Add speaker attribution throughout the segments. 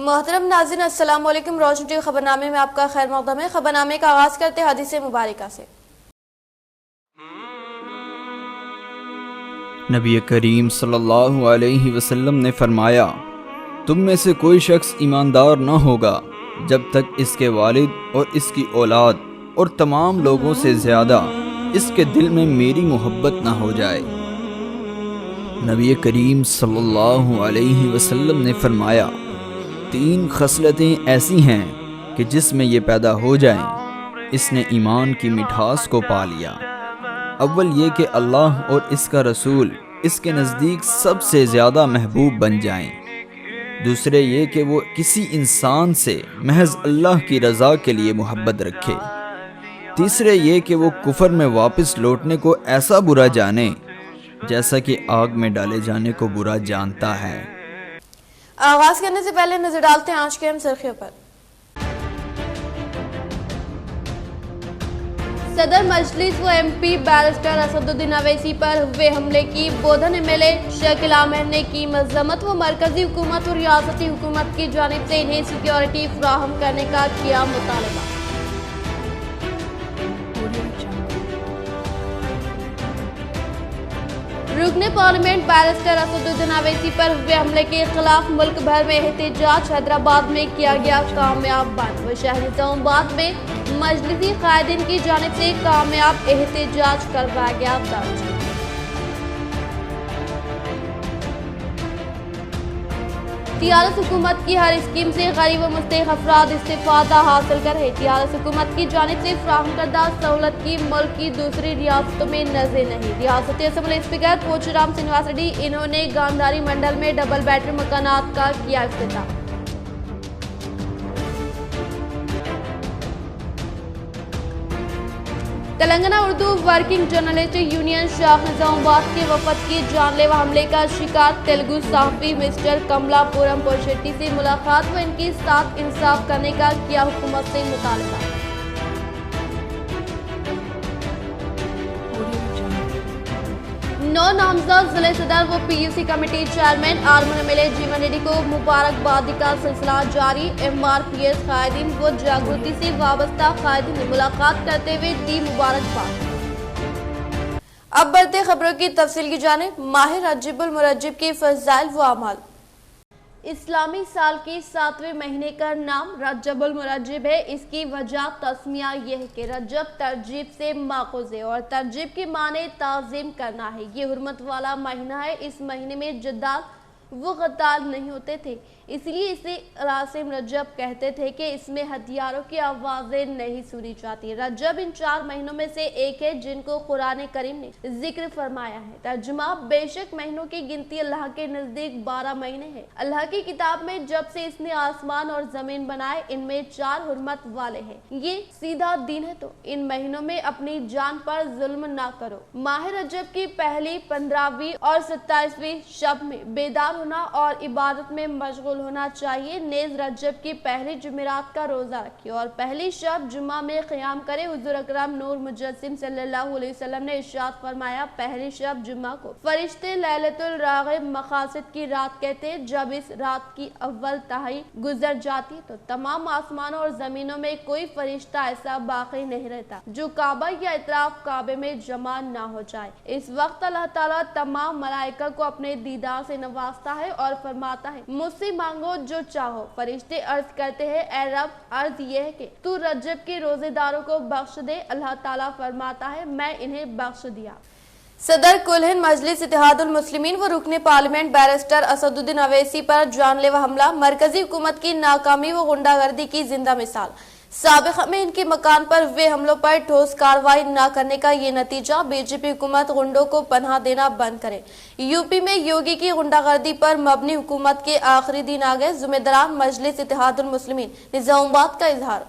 Speaker 1: محترم ناظرین السلام علیکم۔ روشن ٹی وی خبرنامے میں آپ کا خیر مقدم ہے۔ خبرنامے کا آغاز کرتے ہیں حدیث مبارکہ سے۔
Speaker 2: نبی کریم صلی اللہ علیہ وسلم نے فرمایا، تم میں سے کوئی شخص ایماندار نہ ہوگا جب تک اس کے والد اور اس کی اولاد اور تمام لوگوں سے زیادہ اس کے دل میں میری محبت نہ ہو جائے۔ نبی کریم صلی اللہ علیہ وسلم نے فرمایا، 3 خصلتیں ایسی ہیں کہ جس میں یہ پیدا ہو جائیں اس نے ایمان کی مٹھاس کو پا لیا۔ اول یہ کہ اللہ اور اس کا رسول اس کے نزدیک سب سے زیادہ محبوب بن جائیں۔ دوسرے یہ کہ وہ کسی انسان سے محض اللہ کی رضا کے لیے محبت رکھے۔ تیسرے یہ کہ وہ کفر میں واپس لوٹنے کو ایسا برا جانے جیسا کہ آگ میں ڈالے جانے کو برا جانتا ہے۔
Speaker 1: آغاز کرنے سے پہلے نظر ڈالتے ہیں آج کے اہم سرخیوں پر۔ صدر مجلس و ایم پی بیرسٹر اسد الدین اویسی پر ہوئے حملے کی Bodhan M L A Shakeel Ahmed نے کی مذمت و مرکزی حکومت اور ریاستی حکومت کی جانب سے انہیں سیکیورٹی فراہم کرنے کا کیا مطالبہ۔ رکن پارلیمنٹ بیرسٹر اسد الدین اویسی پر ہوئے حملے کے خلاف ملک بھر میں احتجاج حیدرآباد میں کیا گیا کامیاب بند و شہر نظام آباد میں مجلسی قائدین کی جانب سے کامیاب احتجاج کروایا گیا درج۔ ٹیآرایس حکومت کی ہر اسکیم سے غریب و مستحق افراد استفادہ حاصل کر رہے۔ ٹیآرایس حکومت کی جانب سے فراہم کردہ سہولت کی ملک کی دوسری ریاستوں میں نظر نہیں۔ ریاستی اسمبلی اسپیکر پوچورام سرینواس ریڈی انہوں نے گاندھاری منڈل میں ڈبل بیڈروم مکانات کا کیا افتتاح۔ Telangana Urdu working journalist union شاخ نظام آباد کے وفد کی جان لیوا حملے کا شکار تیلگو صحافی مسٹر کملا پورم پورشیٹی سے ملاقات و ان کے ساتھ انصاف کرنے کا کیا حکومت سے مطالبہ۔ 9 نامزد ضلع صدر و P U C committee chairman Armoor M L A Jeevan Reddy کو مبارکبادی کا سلسلہ جاری۔ ایم آر پی ایس قائدین و جاگرتی سے وابستہ قائدین نے ملاقات کرتے ہوئے دی مبارکباد۔ اب بڑھتے خبروں کی تفصیل کی جانب۔ ماہ رجب المرجب کے فضائل و اعمال۔ اسلامی سال کے 7ویں مہینے کا نام رجب المرجب ہے۔ اس کی وجہ تسمیہ یہ ہے کہ رجب ترجیب سے ماخوذ ہے اور ترجیب کے معنی تعظیم کرنا ہے۔ یہ حرمت والا مہینہ ہے۔ اس مہینے میں جدال و قتال نہیں ہوتے تھے، اس لیے اسے راسم رجب کہتے تھے کہ اس میں ہتھیاروں کی آوازیں نہیں سنی جاتی۔ رجب ان 4 مہینوں میں سے ایک ہے جن کو قرآن کریم نے ذکر فرمایا ہے۔ ترجمہ: بے شک مہینوں کی گنتی اللہ کے نزدیک 12 مہینے ہیں۔ اللہ کی کتاب میں جب سے اس نے آسمان اور زمین بنائے ان میں 4 حرمت والے ہیں۔ یہ سیدھا دین ہے، تو ان مہینوں میں اپنی جان پر ظلم نہ کرو۔ ماہ رجب کی پہلی 15ویں اور 27ویں شب میں بیدار ہونا اور عبادت میں مشغول ہونا چاہیے۔ نیز رجب کی پہلی جمعرات کا روزہ رکھیے اور پہلی شب جمعہ میں قیام کرے۔ حضور اکرم نور مجسم صلی اللہ علیہ وسلم نے ارشاد فرمایا، پہلی شب جمعہ کو فرشتے لیلۃ الراغب مقاصد کی رات کہتے ہیں۔ جب اس رات کی اول تہائی گزر جاتی ہے تو تمام آسمانوں اور زمینوں میں کوئی فرشتہ ایسا باقی نہیں رہتا جو کعبہ یا اطراف کعبے میں جمع نہ ہو جائے۔ اس وقت اللہ تعالیٰ تمام ملائکہ کو اپنے دیدار سے نوازتا ہے اور فرماتا ہے، مجھ سے مانگو جو چاہو۔ فرشتے عرض کرتے ہیں، اے رب، عرض یہ ہے کہ تو رجب کے روزے داروں کو بخش دے۔ اللہ تعالیٰ فرماتا ہے، میں انہیں بخش دیا۔ صدر کل ہند مجلس اتحاد المسلمین و رکن پارلیمنٹ بیرسٹر اسد الدین اویسی پر جان لیوا حملہ مرکزی حکومت کی ناکامی و غنڈہ گردی کی زندہ مثال۔ سابقہ میں ان کے مکان پر ہوئے حملوں پر ٹھوس کارروائی نہ کرنے کا یہ نتیجہ۔ بی جے پی حکومت غنڈوں کو پناہ دینا بند کرے۔ یو پی میں یوگی کی غنڈہ گردی پر مبنی حکومت کے آخری دن آ گئے۔ ذمہ داران مجلس اتحاد المسلمین نظام آباد کا اظہار۔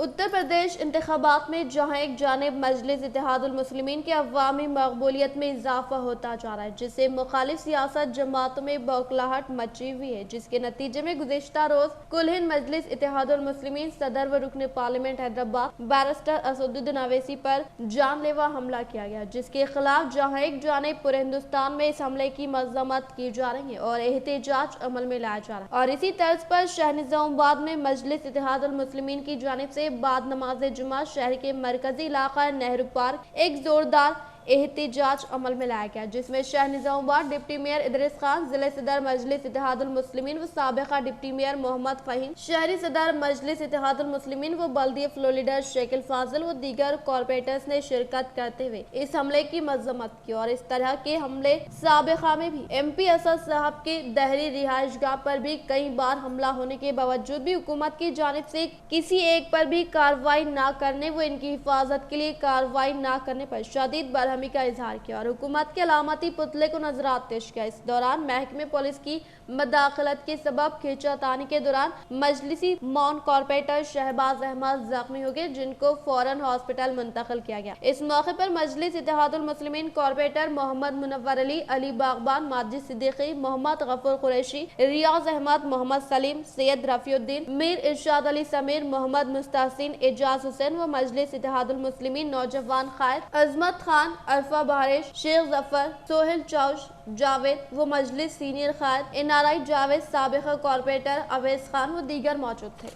Speaker 1: اتر پردیش انتخابات میں جہاں ایک جانب مجلس اتحاد المسلمین کی عوامی مقبولیت میں اضافہ ہوتا جا رہا ہے، جس سے مخالف سیاست جماعتوں میں بوکھلاہٹ مچی ہوئی ہے، جس کے نتیجے میں گزشتہ روز کل ہند مجلس اتحاد المسلمین صدر و رکن پارلیمنٹ حیدرآباد بیرسٹر اسد الدین اویسی پر جان لیوا حملہ کیا گیا، جس کے خلاف جہاں ایک جانب پورے ہندوستان میں اس حملے کی مذمت کی جا رہی ہے اور احتجاج عمل میں لایا جا رہا ہے، اور اسی طرز پر شہر نظام آباد میں مجلس اتحاد المسلمین کی جانب سے بعد نماز جمعہ شہر کے مرکزی علاقہ نہرو پارک ایک زوردار احتجاج عمل میں لایا گیا، جس میں شہر نظام آباد ڈپٹی میئر ادریس خان، ضلع صدر مجلس اتحاد المسلمین و سابقہ ڈپٹی میئر محمد فہیم، شہری صدر مجلس اتحاد المسلمین و بلدیہ فلور لیڈر شیخ الفاضل و دیگر کارپوریٹرز نے شرکت کرتے ہوئے اس حملے کی مذمت کی، اور اس طرح کے حملے سابقہ میں بھی ایم پی اسد صاحب کے دہلی رہائش گاہ پر بھی کئی بار حملہ ہونے کے باوجود بھی حکومت کی جانب سے کسی ایک پر بھی کارروائی نہ کرنے و ان کی حفاظت کے لیے کارروائی نہ کرنے پر شدید برہمی کا اظہار کیا اور حکومت کے علامتی پتلے کو نظرات پیش کیا۔ اس دوران محکمہ پولیس کی مداخلت کے سبب کھینچاتانی کے دوران مجلسی مون کارپوریٹر شہباز احمد زخمی ہو گئے، جن کو فوراً ہاسپٹل منتقل کیا گیا۔ اس موقع پر مجلس اتحاد المسلمین کارپوریٹر محمد منور علی، علی باغبان، ماجد صدیقی، محمد غفور قریشی، ریاض احمد، محمد سلیم، سید رفیع الدین، میر ارشاد علی سمیر، محمد مستحسن، اعجاز حسین و مجلس اتحاد المسلمین نوجوان قائد عظمت خان، عرفہ بہارش، شیخ ظفر، سہیل چوش، جاوید و مجلس سینئر قائد این آر آئی جاوید، سابقہ کارپوریٹر اویس خان و دیگر موجود تھے۔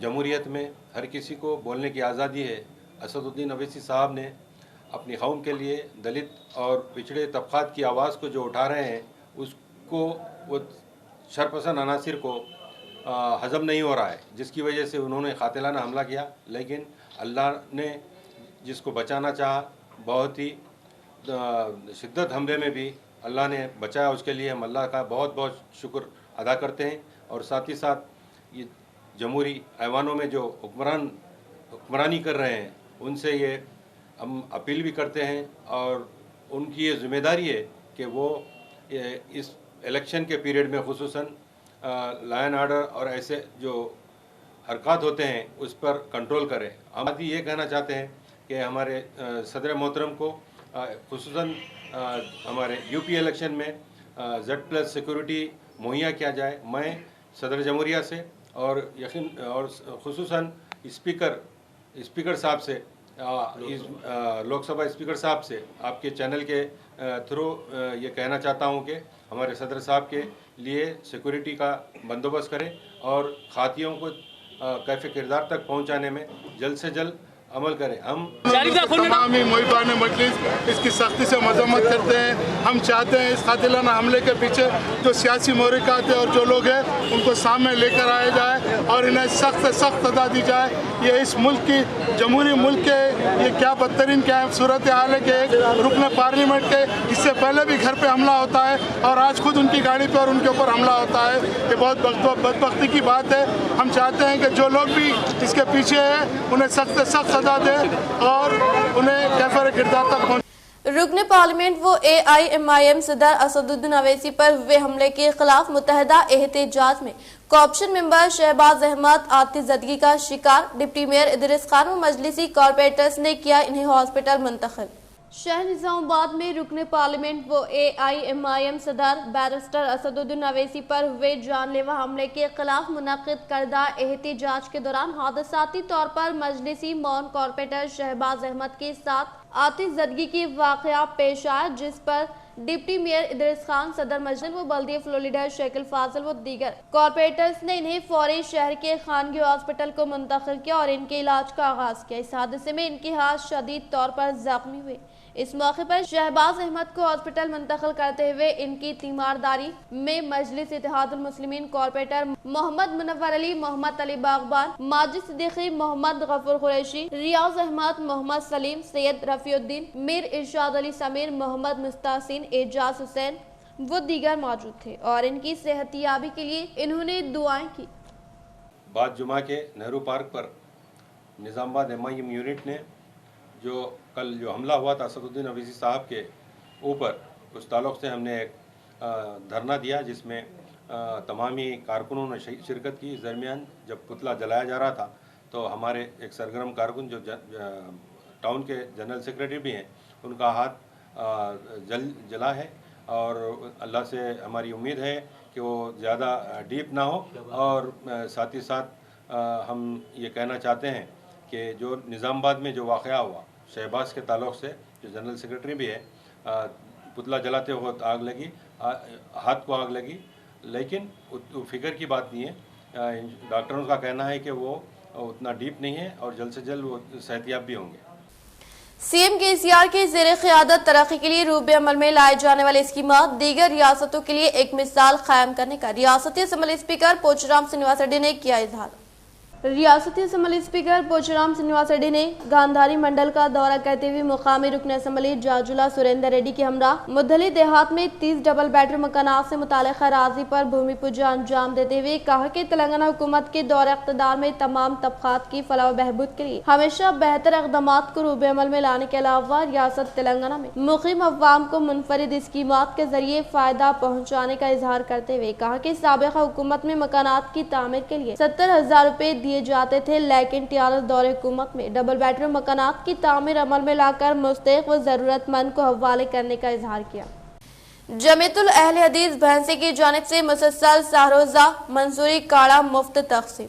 Speaker 3: جمہوریت میں ہر کسی کو بولنے کی آزادی ہے۔ اسد الدین اویسی صاحب نے اپنی قوم کے لیے دلت اور پچھڑے طبقات کی آواز کو جو اٹھا رہے ہیں، اس کو وہ شرپسند عناصر کو ہضم نہیں ہو رہا ہے، جس کی وجہ سے انہوں نے قاتلانہ حملہ کیا، لیکن اللہ نے جس کو بچانا چاہا، بہت ہی شدت حملے میں بھی اللہ نے بچایا، اس کے لیے ہم اللہ کا بہت بہت شکر ادا کرتے ہیں، اور ساتھ ہی ساتھ یہ جمہوری ایوانوں میں جو حکمرانی کر رہے ہیں ان سے یہ ہم اپیل بھی کرتے ہیں، اور ان کی یہ ذمہ داری ہے کہ وہ اس الیکشن کے پیریڈ میں خصوصاً لا اینڈ آرڈر اور ایسے جو حرکات ہوتے ہیں اس پر کنٹرول کریں۔ ہم یہ کہنا چاہتے ہیں کہ ہمارے صدر محترم کو خصوصاً ہمارے یو پی الیکشن میں Z+ سیکورٹی مہیا کیا جائے۔ میں صدر جمہوریہ سے اور خصوصاً اسپیکر صاحب سے، لوک سبھا اسپیکر صاحب سے آپ کے چینل کے تھرو یہ کہنا چاہتا ہوں کہ ہمارے صدر صاحب کے لیے سیکورٹی کا بندوبست کریں اور خاطیوں کو کیف کردار تک پہنچانے میں جلد سے جلد عمل کریں۔ ہم
Speaker 4: تمامی محبان مجلس اس کی سختی سے مذمت کرتے ہیں۔ ہم چاہتے ہیں اس قاتلانہ حملے کے پیچھے جو سیاسی محرکات ہیں اور جو لوگ ہیں ان کو سامنے لے کر آیا جائے اور انہیں سخت سے سخت سزا دی جائے۔ یہ اس ملک کی جمہوری ملک کے یہ کیا بدترین کیا صورتحال ہے کہ ایک رکن پارلیمنٹ کے اس سے پہلے بھی گھر پہ حملہ ہوتا ہے اور آج خود ان کی گاڑی پہ اور ان کے اوپر حملہ ہوتا ہے۔ یہ بہت بدبختی کی بات ہے۔ ہم چاہتے ہیں کہ جو لوگ بھی اس کے پیچھے ہیں انہیں سخت سے سخت سزا دیں اور انہیں کیفر کردار تک پہنچ۔
Speaker 1: رکن پارلیمنٹ و AIMIM صدر اسد الدین اویسی پر ہوئے حملے کے خلاف متحدہ احتجاج میں کوآپشن ممبر شہباز احمد آتش زدگی کا شکار، ڈپٹی میئر ادریس خان و مجلسی کارپوریٹرز نے کیا انہیں ہاسپٹل منتقل۔ شہر نظام آباد میں رکن پارلیمنٹ و AIMIM صدر بیرسٹر اسد الدین اویسی پر ہوئے جان لیوا حملے کے خلاف منعقد کردہ احتجاج کے دوران حادثاتی طور پر مجلسی مون کارپوریٹر شہباز احمد کے ساتھ آتش زدگی کی واقعہ پیش آیا، جس پر ڈپٹی میئر ادریس خان، صدر مجلس و بلدیہ فلور لیڈر شیخ الفاضل و دیگر کارپوریٹرز نے انہیں فوری شہر کے خانگی ہاسپٹل کو منتقل کیا اور ان کے علاج کا آغاز کیا۔ اس حادثے میں ان کے ہاتھ شدید طور پر زخمی ہوئے۔ اس موقع پر شہباز احمد کو ہاسپٹل منتقل کرتے ہوئے ان کی تیمارداری میں مجلس اتحاد المسلمین کارپوریٹر محمد منور علی، محمد علی باغبان، ماجد صدیقی، محمد غفور قریشی، ریاض احمد، محمد سلیم، سید رفیع الدین، میر ارشاد علی سمیر، محمد مستحسن، اعجاز حسین وہ دیگر موجود تھے اور ان کی صحتیابی کے لیے انہوں نے دعائیں کی۔
Speaker 3: بعد جمعہ کے نہرو پارک پر نظام آباد MIM یونٹ نے جو کل حملہ ہوا تھا اسد الدین اویسی صاحب کے اوپر، اس تعلق سے ہم نے ایک دھرنا دیا جس میں تمامی کارکنوں نے شرکت کی۔ اس درمیان جب پتلا جلایا جا رہا تھا تو ہمارے ایک سرگرم کارکن جو ٹاؤن کے جنرل سیکریٹری بھی ہیں، ان کا ہاتھ جلا ہے، اور اللہ سے ہماری امید ہے کہ وہ زیادہ ڈیپ نہ ہو. اور ساتھ ہی ساتھ ہم یہ کہنا چاہتے ہیں کہ جو نظام آباد میں جو واقعہ ہوا شہباز کے تعلق سے، جو جنرل سیکریٹری بھی ہے، پتلا جلاتے وقت آگ لگی، ہاتھ کو آگ لگی، لیکن فکر کی بات نہیں ہے. ڈاکٹروں کا کہنا ہے کہ وہ اتنا ڈیپ نہیں ہے اور جلد سے جلد وہ صحت یاب بھی ہوں گے.
Speaker 1: سی ایم KCR کے زیر قیادت ترقی کے لیے روب عمل میں لائے جانے والے اسکیمات دیگر ریاستوں کے لیے ایک مثال قائم کرنے کا ریاستی اسمبلی اسپیکر پوچرام سرینواس ریڈی نے کیا اظہار. ریاستی اسمبلی اسپیکر پوچرام سرینواس ریڈی نے گاندھاری منڈل کا دورہ کرتے ہوئے مقامی رکن اسمبلی جاجولا سریندر ریڈی کے ہمراہ مدھلی دیہات میں 30 ڈبل بیڈروم مکانات سے متعلق اراضی پر بھومی پوجا انجام دیتے ہوئے کہا کہ تلنگانہ حکومت کے دور اقتدار میں تمام طبقات کی فلاح و بہبود کے لیے ہمیشہ بہتر اقدامات کو روب عمل میں لانے کے علاوہ ریاست تلنگانہ میں مقیم عوام کو منفرد اسکیمات کے ذریعے فائدہ پہنچانے کا اظہار کرتے ہوئے کہا کہ سابقہ حکومت میں مکانات کی تعمیر کے لیے 70,000 روپے دیے جاتے تھے، لیکن TRS دور حکومت میں ڈبل بیڈروم مکانات کی تعمیر عمل میں لا کر مستحق و ضرورت مند کو حوالے کرنے کا اظہار کیا. جمیعت الاہل حدیث بھینسے کی جانب سے مسلسل سہروزہ منصوری کاڑا مفت تقسیم.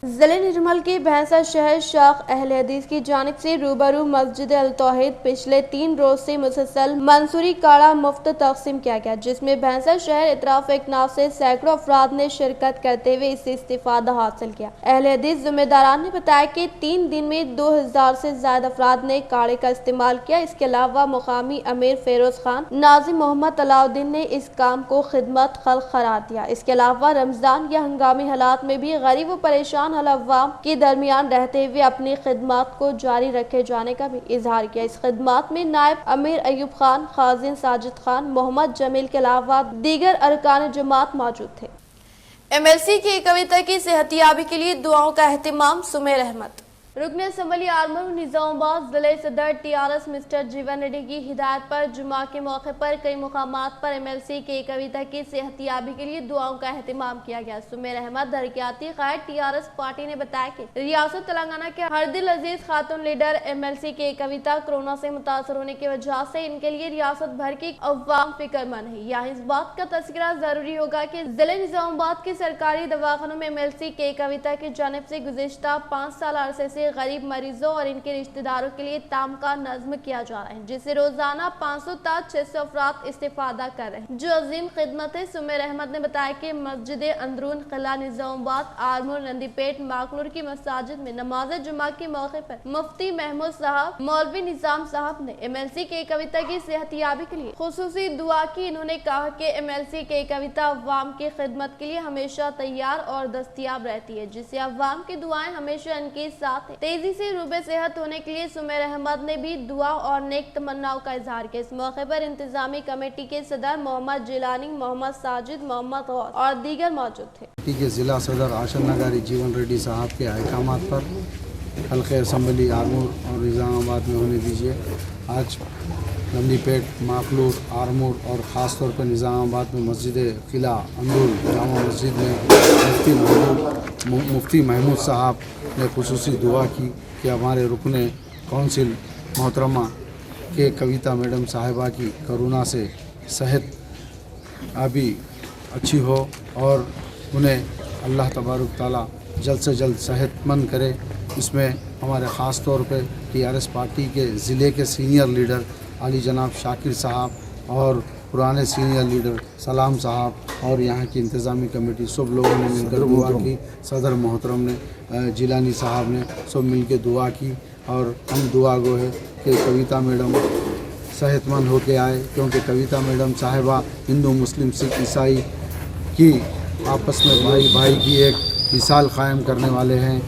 Speaker 1: ضلع نرمل کے بھینسا شہر شاخ اہل حدیث کی جانب سے روبرو مسجد التوحید پچھلے 3 روز سے مسلسل منصوری کاڑا مفت تقسیم کیا گیا، جس میں بھینسا شہر اطراف اکناف سے سینکڑوں افراد نے شرکت کرتے ہوئے اس سے استفادہ حاصل کیا. اہل حدیث ذمہ داران نے بتایا کہ 3 دن میں 2000 سے زائد افراد نے کاڑے کا استعمال کیا. اس کے علاوہ مقامی امیر فیروز خان ناظم محمد علاؤدین نے اس کام کو خدمت خلق قرار دیا. اس کے علاوہ رمضان یا ہنگامی حالات میں بھی غریب و پریشان عوام کے درمیان رہتے ہوئے اپنی خدمات کو جاری رکھے جانے کا بھی اظہار کیا. اس خدمات میں نائب امیر ایوب خان، خازن ساجد خان، محمد جمیل کے علاوہ دیگر ارکان جماعت موجود تھے. MLC کی کویتا کی صحتیابی کے لیے دعاؤں کا اہتمام. سمیر احمد رکن اسمبلی آرمور نظام آباد ضلع صدر TRS مسٹر جیون ریڈی کی ہدایت پر جمعہ کے موقع پر کئی مقامات پر MLC کے کویتا کی صحتیابی کے لیے دعاؤں کا اہتمام کیا گیا. سمیر احمد ترقیاتی قائد TRS پارٹی نے بتایا کہ ریاست تلنگانہ کے ہر دل عزیز خاتون لیڈر MLC کے کویتا کورونا سے متاثر ہونے کی وجہ سے ان کے لیے ریاست بھر کی عوام فکر مند ہے. یہاں اس بات کا تذکرہ ضروری ہوگا کہ ضلع نظام آباد کے سرکاری دواخانوں میں MLC کے کویتا کی جانب سے گزشتہ 5 سال عرصے سے غریب مریضوں اور ان کے رشتہ داروں کے لیے تام کا نظم کیا جا رہا ہے، جس سے روزانہ 500 تا 600 افراد استفادہ کر رہے ہیں، جو عظیم خدمت ہے. سمیر احمد نے بتایا کہ مسجد اندرون قلعہ نظام آباد، آرمور، نندی پیٹ، ماکلور کی مساجد میں نماز جمعہ کے موقع پر مفتی محمود صاحب، مولوی نظام صاحب نے MLC کے کویتا کی صحتیابی کے لیے خصوصی دعا کی. انہوں نے کہا کہ MLC کے کویتا عوام کی خدمت کے لیے ہمیشہ تیار اور دستیاب رہتی ہے، جس سے عوام کی دعائیں ہمیشہ ان کے ساتھ ہیں. تیزی سے روبے صحت ہونے کے لیے سمیر احمد نے بھی دعا اور نیک تمناؤں کا اظہار کیا. اس موقع پر انتظامی کمیٹی کے صدر محمد جیلانی، محمد ساجد، محمد غور اور دیگر موجود تھے.
Speaker 5: پارٹی کے ضلع صدر آشن نگاری جیون ریڈی صاحب کے احکامات پر حلقہ اسمبلی آرمور اور نظام آباد میں ہونے دیجیے. آج نندی پیٹ، ماکلور، آرمور اور خاص طور پر نظام آباد میں مسجد قلعہ اندول جامع مسجد میں مفتی محمود صاحب نے خصوصی دعا کی کہ ہمارے رکن کونسل محترمہ کے کویتا میڈم صاحبہ کی کرونا سے صحت ابھی اچھی ہو اور انہیں اللہ تبارک تعالیٰ جلد سے جلد صحت مند کرے. اس میں ہمارے خاص طور پہ TRS پارٹی کے ضلع کے سینئر لیڈر علی جناب شاکر صاحب اور پرانے سینئر لیڈر سلام صاحب اور یہاں کی انتظامی کمیٹی سب لوگوں نے مل کر دعا کی. صدر محترم نے، جیلانی صاحب نے سب مل کے دعا کی اور ہم دعا گو ہے کہ کویتا میڈم صحت مند ہو کے آئے، کیونکہ کویتا میڈم صاحبہ ہندو، مسلم، سکھ، عیسائی کی آپس میں بھائی بھائی کی ایک مثال قائم کرنے والے ہیں،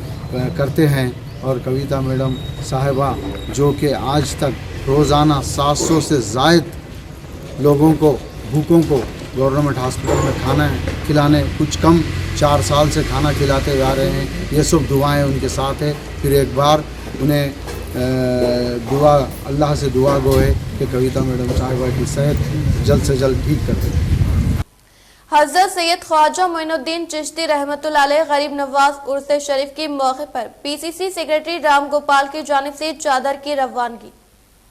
Speaker 5: کرتے ہیں. اور کویتا میڈم صاحبہ جو کہ آج تک روزانہ 700 سے زائد لوگوں کو، بھوکوں کو گورنمنٹ ہاسپٹل میں کھانا کھلانے، کچھ کم 4 سال سے کھانا کھلاتے ہوئے آ رہے ہیں. یہ سب دعائیں ان کے ساتھ ہے. پھر ایک بار انہیں دعا، اللہ سے دعا گو ہے کہ کویتا میڈم صاحبہ کی صحت جلد سے جلد ٹھیک کر دیں.
Speaker 1: حضرت سید خواجہ معین الدین چشتی رحمۃ اللہ علیہ غریب نواز عرس شریف کے موقع پر پی سی سی سیکرٹری رام گوپال کی جانب سے چادر کی روانگی۔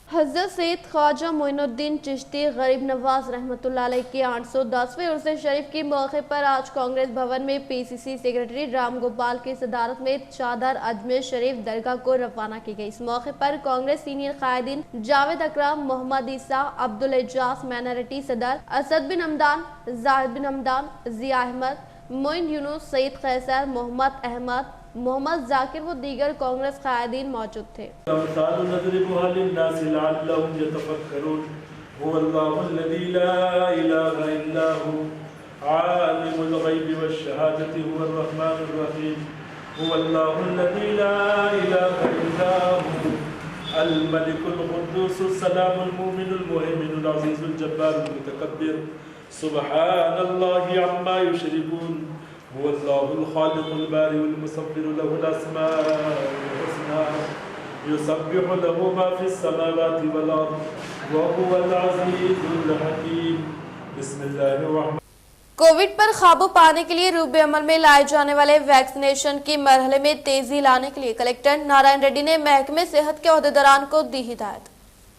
Speaker 1: حضرت سید خواجہ معین الدین چشتی غریب نواز رحمۃ اللہ علیہ کی 810ویں عرس شریف کے موقع پر آج کانگریس بھون میں پی سی سی سیکرٹری رام گوپال کی صدارت میں چادر اجمیر شریف درگاہ کو روانہ کی گئی۔ اس موقع پر کانگریس سینئر قائدین جاوید اکرم، محمد عیسیٰ، عبدالاجاز مائنارٹی صدر، اسد بن حمدان، زاہد بن حمدان، ضیاء احمد، معین یونس، سعید قیصر، محمد احمد، محمد ذاکر و دیگر کانگریس قائدین موجود تھے۔
Speaker 6: عالم الغیب والشہادة هو الرحمن الرحیم هو اللہ الذی لا الہ الا هو الملک القدوس السلام المؤمن المهيمن العزیز الجبار المتکبر سبحان اللہ عما یشرکون هو اللہ الخالق البارئ المصور له الاسماء الحسنى يسبح له ما في السماوات والارض وهو العزیز الحکیم۔ بسم اللہ الرحمن۔
Speaker 1: کووڈ پر قابو پانے کے لیے روب عمل میں لائے جانے والے ویکسینیشن کی مرحلے میں تیزی لانے کے لیے کلکٹر نارائن ریڈی نے محکمہ صحت کے عہدیداران کو دی ہدایت۔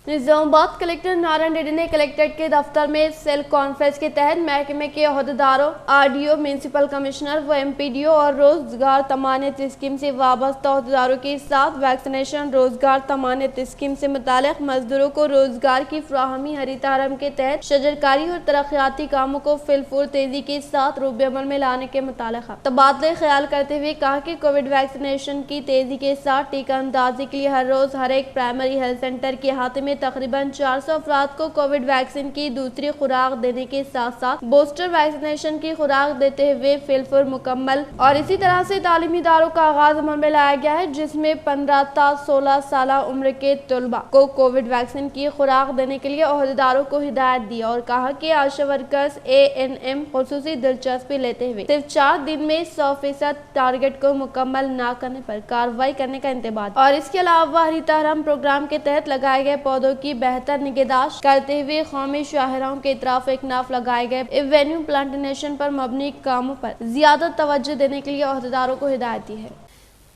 Speaker 1: نظام آباد کلکٹر نارائن ریڈی نے کلکٹریٹ کے دفتر میں سیل کانفرنس کے تحت محکمے کے عہدیداروں، R D O, municipal commissioner و ایم پی ڈی او اور روزگار تمانیت اسکیم سے وابستہ عہدیداروں کے ساتھ ویکسینیشن روزگار تمانیت اسکیم سے متعلق مزدوروں کو روزگار کی فراہمی، ہریتا حرم کے تحت شجرکاری اور ترقیاتی کاموں کو فی الفور تیزی کے ساتھ روب عمل میں لانے کے متعلق تبادلہ خیال کرتے ہوئے کہا کہ کووڈ ویکسینیشن کی تیزی کے ساتھ ٹیکہ اندازی کے لیے ہر روز ہر ایک پرائمری ہیلتھ سینٹر کے احاطے میں تقریباً 400 افراد کو کووڈ ویکسین کی دوسری خوراک دینے کے ساتھ ساتھ بوسٹر ویکسینیشن کی خوراک دیتے ہوئے فی الفور مکمل اور اسی طرح سے تعلیمی اداروں کا آغاز عمل میں لایا گیا ہے، جس میں 15 تا 16 سالہ عمر کے طلباء کو کووڈ ویکسین کی خوراک دینے کے لیے عہدیداروں کو ہدایت دی اور کہا کہ آشا ورکرز ANM خصوصی دلچسپی لیتے ہوئے صرف 4 دن میں 100% ٹارگٹ کو مکمل نہ کرنے پر کارروائی کرنے کا انتباہ اور اس کے علاوہ ہریتا حرم پروگرام کے تحت لگائے گئے پودوں کی بہتر نگہداشت کرتے ہوئے قومی شاہراہوں کے اطراف اکناف لگائے گئے ایوینیو پلانٹیشن پر مبنی کاموں پر زیادہ توجہ دینے کے لیے عہدیداروں کو ہدایت دی ہے۔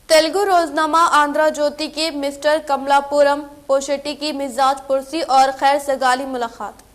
Speaker 1: تیلگو روزنامہ آندھرا جوتی کے مسٹر کملا پورم پوشیٹی کی مزاج پرسی اور خیر سگالی ملاقات۔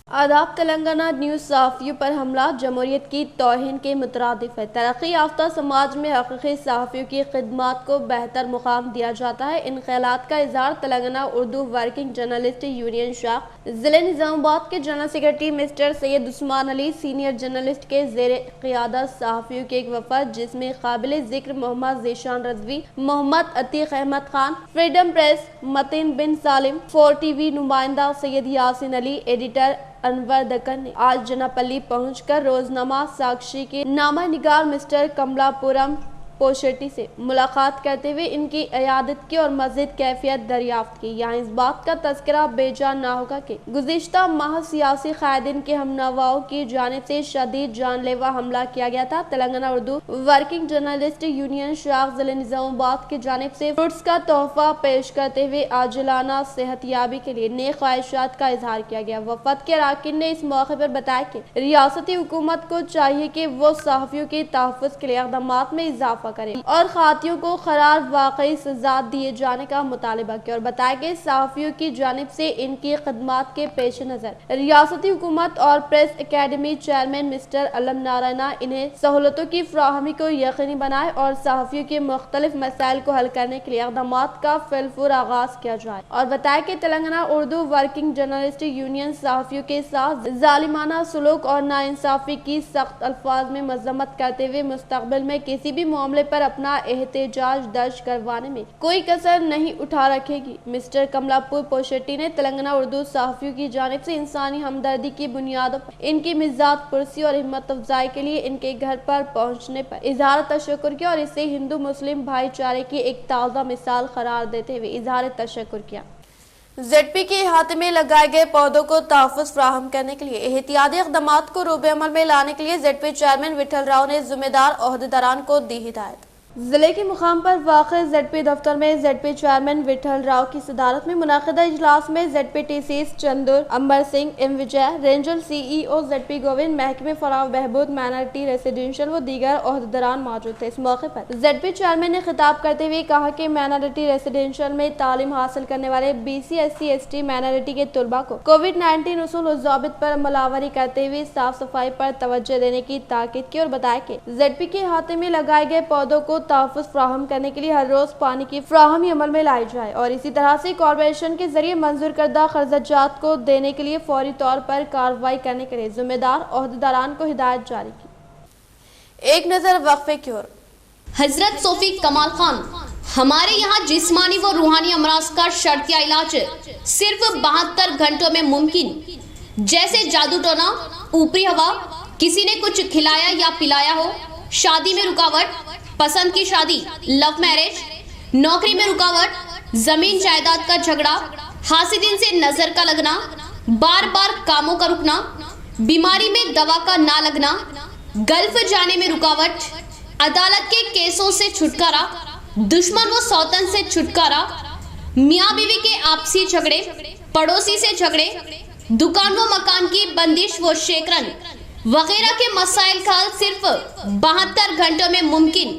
Speaker 1: آداب تلنگانہ نیوز صحافیوں پر حملہ جمہوریت کی توہین کے مترادف ہے۔ ترقی یافتہ سماج میں حقیقی صحافیوں کی خدمات کو بہتر مقام دیا جاتا ہے۔ ان خیالات کا اظہار Telangana Urdu working journalist union شاخ ضلع نظام آباد کے جنرل سیکرٹری مسٹر سید عثمان علی سینئر جرنلسٹ کے زیر قیادت صحافیوں کے ایک وفد جس میں قابل ذکر محمد ذیشان رضوی، محمد عتیق احمد خان، فریڈم پریس، متین بن سالم، 4 TV نمائندہ سید یاسین علی، ایڈیٹر انور دکن نے آج جناپلی پہنچ کر روزنامہ ساکشی کے نامہ نگار مسٹر کملا پورم پوشیٹی سے ملاقات کرتے ہوئے ان کی عیادت کی اور مزید کیفیت دریافت کی۔ یہاں اس بات کا تذکرہ بے جان نہ ہوگا کہ گزشتہ ماہ سیاسی قائدین کے ہم نواؤں کی جانب سے شدید جان لیوا حملہ کیا گیا تھا۔ Telangana Urdu working journalist union شاخ ضلع نظام آباد کی جانب سے فروٹس کا تحفہ پیش کرتے ہوئے عاجلانہ صحت یابی کے لیے نیک خواہشات کا اظہار کیا گیا۔ وفد کے اراکین نے اس موقع پر بتایا کہ ریاستی حکومت کو چاہیے کہ وہ صحافیوں کے تحفظ کے لیے اقدامات میں اضافہ کریں اور خاطیوں کو قرار واقعی سزا دیے جانے کا مطالبہ کیا اور بتایا کہ صحافیوں کی جانب سے ان کی خدمات کے پیش نظر ریاستی حکومت اور پریس اکیڈمی چیئرمین مسٹر علم نارائنا انہیں سہولتوں کی فراہمی کو یقینی بنائے اور صحافیوں کے مختلف مسائل کو حل کرنے کے لیے اقدامات کا فی الفور آغاز کیا جائے اور بتایا کہ Telangana Urdu working journalist union صحافیوں کے ساتھ ظالمانہ سلوک اور ناانصافی کی سخت الفاظ میں مذمت کرتے ہوئے مستقبل میں کسی بھی معاملے پر اپنا احتجاج درج کروانے میں کوئی کسر نہیں اٹھا رکھے گی۔ مسٹر کملا پور پوشیٹی نے تلنگانہ اردو صحافیوں کی جانب سے انسانی ہمدردی کی بنیادوں پر ان کی مزاج پرسی اور ہمت افزائی کے لیے ان کے گھر پر پہنچنے پر اظہار تشکر کیا اور اسے ہندو مسلم بھائی چارے کی ایک تازہ مثال قرار دیتے ہوئے اظہار تشکر کیا۔ ZP کے احاطے میں لگائے گئے پودوں کو تحفظ فراہم کرنے کے لیے احتیاطی اقدامات کو روب عمل میں لانے کے لیے ZP چیئرمین وٹھل راؤ نے ذمہ دار عہدیداران کو دی ہدایت۔ ضلع کے مقام پر واقع زیڈ پی دفتر میں Z P chairman Vitthal Rao کی صدارت میں منعقدہ اجلاس میں زیڈ پی ٹی سی چندور امبر سنگھ ایم وجے رینجل سی ای او زیڈ پی گووند محکمہ فلاح و بہبود مائنرٹی ریزیڈینشل و دیگر عہدیداران موجود تھے۔ اس موقع پر زیڈ پی چیئرمین نے خطاب کرتے ہوئے کہا کہ مائنرٹی ریزیڈینشل میں تعلیم حاصل کرنے والے B C S C S T minority کے طلباء کو کووڈ-19 اصول و ضوابط پر عمل آوری کرتے ہوئے صاف صفائی پر توجہ دینے کی تاکید کی اور بتایا کہ زیڈ پی کے احاطے میں لگائے گئے پودوں کو تحفظ فراہم کرنے کے لیے ہر روز پانی کی فراہمی عمل میں لائی جائے اور اسی طرح سے کارپوریشن کے ذریعے منظور کردہ خرچات کو دینے کے لیے فوری طور پر کارروائی کرنے کے لیے ذمہ دار عہدیداران کو ہدایت جاری کی۔ ایک نظر وقفے کی اور
Speaker 7: حضرت صوفی کمال خان، ہمارے یہاں جسمانی و روحانی امراض کا شرطیہ علاج صرف 72 گھنٹوں میں ممکن، جیسے جادو ٹونا، اوپری ہوا، کسی نے کچھ کھلایا یا پلایا ہو، شادی میں رکاوٹ، پسند کی شادی، لو میرج، نوکری میں رکاوٹ، زمین جائیداد کا جھگڑا، حاسدین سے نظر کا لگنا، بار بار کاموں کا رکنا، بیماری میں دوا کا نہ لگنا، گلف جانے میں رکاوٹ، عدالت کے کیسوں سے چھٹکارا، دشمن و سوتن سے چھٹکارا، میاں بیوی کے آپسی جھگڑے، پڑوسی سے جھگڑے، دکان و مکان کی بندش و شیکرن وغیرہ کے مسائل کا حل صرف 72 گھنٹوں میں ممکن،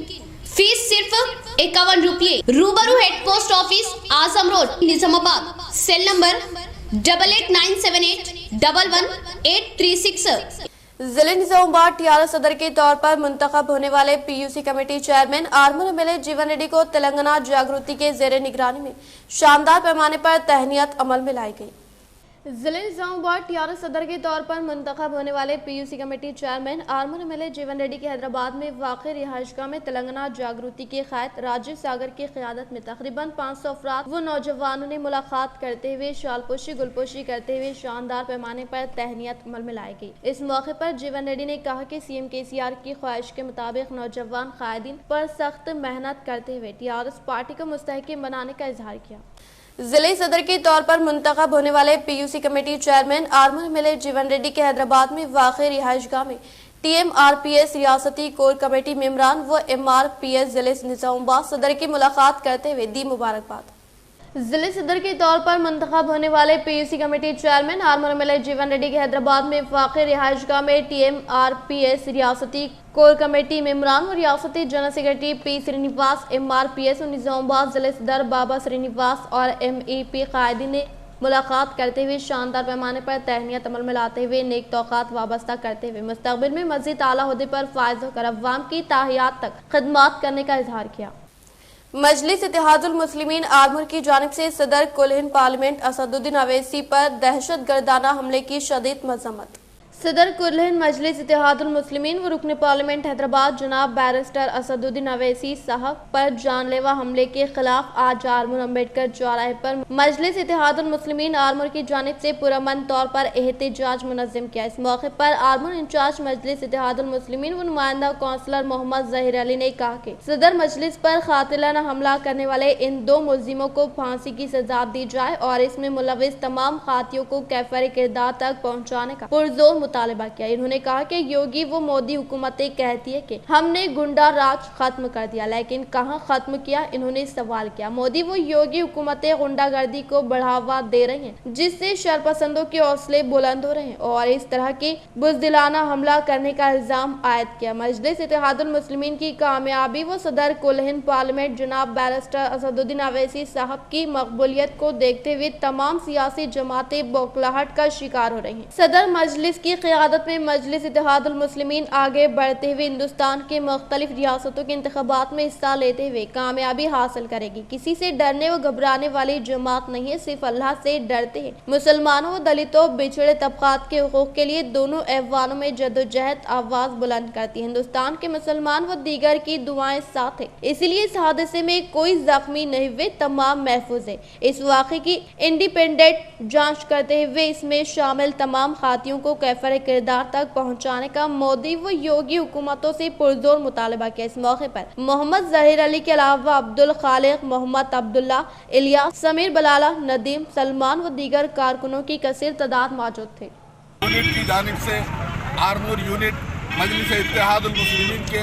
Speaker 7: فیس صرف 51 روپے، روبرو ہیڈ پوسٹ آفس اعظم روڈ نظام آباد، سیل نمبر 8897811836۔
Speaker 1: ضلع نظام آباد ٹی آر ایس صدر کے طور پر منتخب ہونے والے P U C committee chairman Armoor M L A Jeevan Reddy کو تلنگانہ جاگرتی کے زیر نگرانی میں شاندار پیمانے پر تہنیت عمل میں لائی گئی۔ ضلع نظام آباد ٹی آر ایس صدر کے طور پر منتخب ہونے والے P U C committee chairman Armoor M L A Jeevan Reddy کے حیدرآباد میں واقع رہائش گاہ میں تلنگانہ جاگرتی کے قائد راجیو ساگر کی قیادت میں تقریباً 500 افراد و نوجوانوں نے ملاقات کرتے ہوئے شال پوشی گل پوشی کرتے ہوئے شاندار پیمانے پر تہنیت عمل میں لائی گئی۔ اس موقع پر جیون ریڈی نے کہا کہ سی ایم کے سی آر کی خواہش کے مطابق نوجوان قائدین پر سخت محنت کرتے ہوئے ٹی آر ایس پارٹی کو مستحکم بنانے کا اظہار کیا۔ ضلعی صدر کے طور پر منتخب ہونے والے P U C committee chairman Armoor M L A Jeevan Reddy کے حیدرآباد میں واقع رہائش گاہ میں T M R P S ریاستی کور کمیٹی ممبران و ایم آر پی ایس ضلع نظام آباد صدر کی ملاقات کرتے ہوئے دی مبارکباد۔ ضلع صدر کے طور پر منتخب ہونے والے P U C committee chairman Armoor M L A Jeevan Reddy کے حیدرآباد میں واقع رہائش گاہ میں T M R P S ریاستی کور کمیٹی ممبران اور ریاستی general secretary P Srinivas, M R P S اور نظام آباد ضلع صدر بابا سرینیواس اور ایم ای پی قائدین نے ملاقات کرتے ہوئے شاندار پیمانے پر تہنیت عمل میں لاتے ہوئے نیک توقعات وابستہ کرتے ہوئے مستقبل میں مزید اعلیٰ عہدے پر فائز ہو کر عوام کی تاحیات تک خدمات کرنے کا اظہار کیا۔ مجلس اتحاد المسلمین آرمور کی جانب سے صدر کل ہند پارلیمنٹ اسد الدین اویسی پر دہشت گردانہ حملے کی شدید مذمت۔ صدر کل ہند مجلس اتحاد المسلمین و رکن پارلیمنٹ حیدرآباد جناب بیرسٹر اسد الدین اویسی صاحب پر جان لیوا حملے کے خلاف آج آرمور امبیڈکر چوراہے پر مجلس اتحاد المسلمین آرمور کی جانب سے پرامن طور پر احتجاج منظم کیا۔ اس موقع پر آرمور انچارج مجلس اتحاد المسلمین و نمائندہ کونسلر محمد ظہیر علی نے کہا کہ صدر مجلس پر قاتلانہ حملہ کرنے والے ان 2 ملزموں کو پھانسی کی سزا دی جائے اور اس میں ملوث تمام قاتلوں کو کیفر کردار تک پہنچانے کا پرزور مطالبہ کیا۔ انہوں نے کہا کہ یوگی و مودی حکومتیں کہتی ہے کہ ہم نے گنڈا راج ختم کر دیا، لیکن کہاں ختم کیا؟ انہوں نے سوال کیا۔ مودی و یوگی حکومتیں غنڈا گردی کو بڑھاوا دے رہی ہیں، جس سے شرپسندوں کے حوصلے بلند ہو رہے ہیں اور اس طرح کی بزدلانہ حملہ کرنے کا الزام عائد کیا۔ مجلس اتحاد المسلمین کی کامیابی و صدر کل ہند پارلیمنٹ جناب بیرسٹر اسد الدین اویسی صاحب کی مقبولیت کو دیکھتے ہوئے تمام سیاسی جماعتیں بوکھلاہٹ کا شکار ہو رہی ہیں۔ صدر مجلس کی قیادت میں مجلس اتحاد المسلمین آگے بڑھتے ہوئے ہندوستان کے مختلف ریاستوں کے انتخابات میں حصہ لیتے ہوئے کامیابی حاصل کرے گی۔ کسی سے ڈرنے و گھبرانے والی جماعت نہیں ہے، صرف اللہ سے ڈرتے ہیں۔ مسلمانوں و دلتوں بچھڑے طبقات کے حقوق کے لیے دونوں ایوانوں میں جدوجہد آواز بلند کرتی ہے۔ ہندوستان کے مسلمان و دیگر کی دعائیں ساتھ ہیں، اسی لیے اس حادثے میں کوئی زخمی نہیں ہوئے، تمام محفوظ ہیں۔ اس واقعے کی انڈیپینڈنٹ جانچ کرتے ہوئے اس میں شامل تمام قاتلوں کو کیفر کردار تک پہنچانے کا مودی و یوگی حکومتوں سے پرزور مطالبہ کیا۔ اس موقع پر محمد ظہیر علی کے علاوہ عبدالخالق، محمد عبداللہ، الیاس، سمیر بلالہ، ندیم، سلمان و دیگر کارکنوں کی کثیر تعداد موجود تھے۔
Speaker 8: یونٹ کی جانب سے آرمور یونٹ مجلس اتحاد المسلمین کے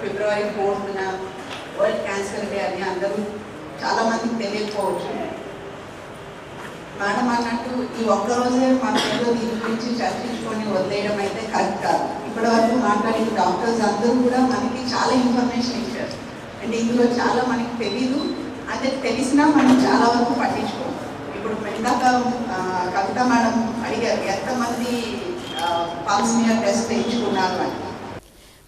Speaker 8: ఫిబ్రవరి 4న వరల్డ్ క్యాన్సర్ డే అని అందరూ చాలా మందికి తెలియకపోవచ్చు. మేడం అన్నట్టు ఈ ఒక్కరోజే మనం ఏదో దీని గురించి చర్చించుకొని వదిలేయడం అయితే కరెక్ట్ కాదు. ఇప్పటి వరకు మాట్లాడిన డాక్టర్స్ అందరూ కూడా మనకి చాలా ఇన్ఫర్మేషన్ ఇచ్చారు. అంటే ఇందులో చాలా మనకి తెలీదు, అంటే తెలిసినా మనం చాలా వరకు పట్టించుకోం. ఇప్పుడు ఇందాక కవిత మేడం అడిగారు ఎంతమంది పాల్స్మియర్ టెస్ట్ చేయించుకున్నారు అని.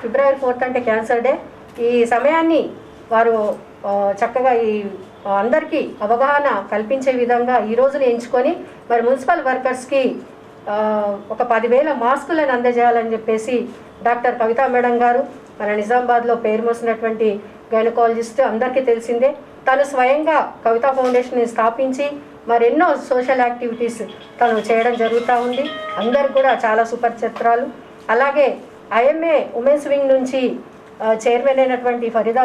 Speaker 9: ఫిబ్రవరి 4 అంటే క్యాన్సర్ డే. ఈ సమయాన్ని వారు చక్కగా ఈ అందరికీ అవగాహన కల్పించే విధంగా ఈ రోజుని ఎంచుకొని మరి మున్సిపల్ వర్కర్స్కి ఒక 10,000 మాస్కులను అందజేయాలని చెప్పేసి డాక్టర్ కవితా మేడం గారు మన నిజామాబాద్లో పేరు మోసినటువంటి గైనకాలజిస్ట్ అందరికీ తెలిసిందే. తను స్వయంగా కవితా ఫౌండేషన్ని స్థాపించి మరెన్నో సోషల్ యాక్టివిటీస్ తను చేయడం జరుగుతూ ఉంది. అందరు కూడా చాలా సుపరిచిత్రాలు. అలాగే ఐఎంఏ ఉమెన్స్ వింగ్ నుంచి చైర్మన్ అయినటువంటి ఫరీదా